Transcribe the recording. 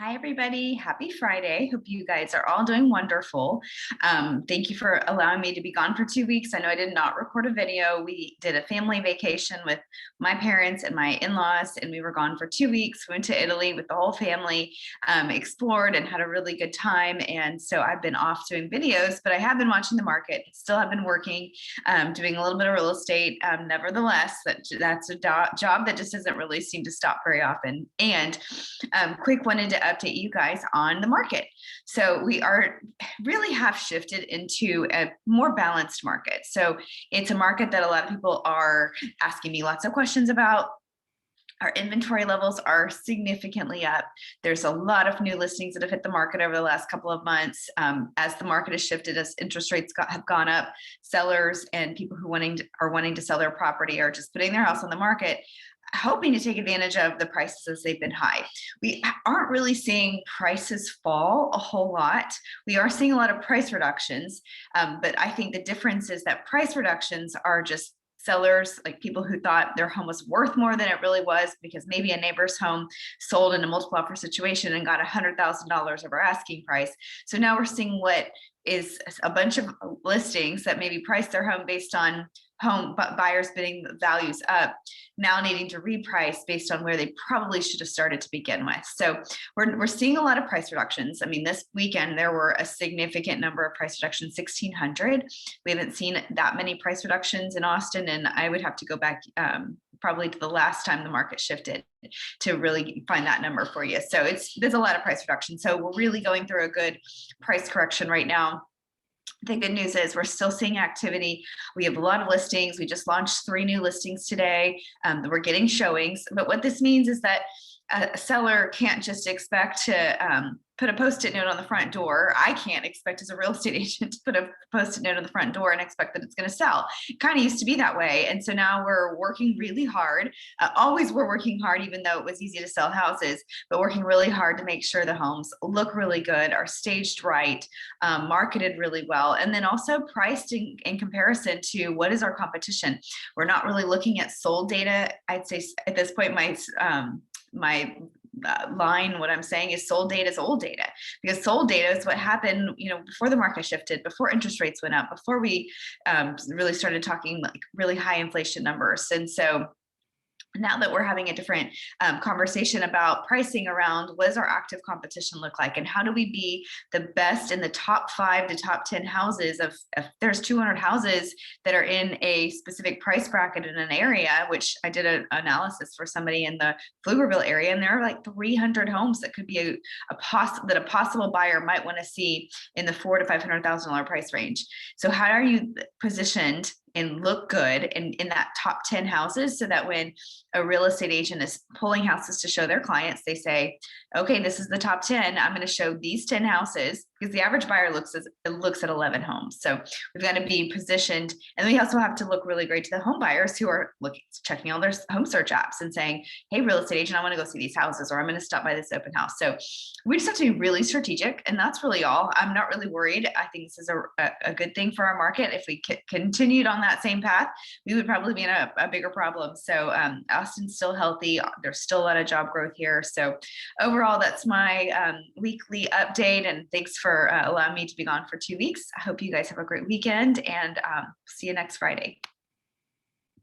Hi, everybody. Happy Friday. Hope you guys are all doing wonderful. Thank you for allowing me to be gone for 2 weeks. I know I did not record a video. We did a family vacation with my parents and my in-laws, and we were gone for 2 weeks. We went to Italy with the whole family, explored and had a really good time. And so I've been off doing videos, but I have been watching the market, still have been working, doing a little bit of real estate. Nevertheless, that's a job that just doesn't really seem to stop very often. And quick wanted to update you guys on the market. So we are really have shifted into a more balanced market. So it's a market that a lot of people are asking me lots of questions about. Our inventory levels are significantly up. There's a lot of new listings that have hit the market over the last couple of months. As the market has shifted, as interest rates have gone up, sellers and people who are wanting to sell their property are just putting their house on the market, hoping to take advantage of the prices as they've been high. We aren't really seeing prices fall a whole lot. We are seeing a lot of price reductions, but I think the difference is that price reductions are just sellers, like people who thought their home was worth more than it really was because maybe a neighbor's home sold in a multiple offer situation and got $100,000 over asking price. So now we're seeing what is a bunch of listings that maybe priced their home based on home buyers bidding values up, now needing to reprice based on where they probably should have started to begin with. So we're seeing a lot of price reductions. I mean, this weekend there were a significant number of price reductions, 1,600. We haven't seen that many price reductions in Austin, and I would have to go back probably to the last time the market shifted to really find that number for you. So there's a lot of price reduction. So we're really going through a good price correction right now. The good news is we're still seeing activity. We have a lot of listings. We just launched 3 new listings today. We're getting showings. But what this means is that a seller can't just expect to put a post-it note on the front door. I can't expect as a real estate agent to put a post-it note on the front door and expect that it's going to sell. It kind of used to be that way. And so now we're working really hard. Always we're working hard, even though it was easy to sell houses, but working really hard to make sure the homes look really good, are staged right, marketed really well, and then also priced in comparison to what is our competition. We're not really looking at sold data. I'd say at this point, my line, what I'm saying is sold data is old data, because sold data is what happened, before the market shifted, before interest rates went up, before we really started talking like really high inflation numbers. And so now that we're having a different conversation about pricing around what does our active competition look like, and how do we be the best in the top 5 to top 10 houses of, if there's 200 houses that are in a specific price bracket in an area, which I did an analysis for somebody in the Pflugerville area, and there are like 300 homes that could be a possible buyer might want to see in the $400,000 to $500,000 price range. So how are you positioned and look good in that top 10 houses, so that when a real estate agent is pulling houses to show their clients, they say, okay, this is the top 10. I'm going to show these 10 houses, because the average buyer looks at 11 homes. So we've got to be positioned. And we also have to look really great to the home buyers who are checking all their home search apps and saying, hey, real estate agent, I want to go see these houses, or I'm going to stop by this open house. So we just have to be really strategic, and that's really all. I'm not really worried. I think this is a good thing for our market. If we continued on that same path, we would probably be in a bigger problem. So Austin's still healthy. There's still a lot of job growth here. So overall, that's my weekly update, and thanks for allowing me to be gone for 2 weeks. I hope you guys have a great weekend, and see you next Friday.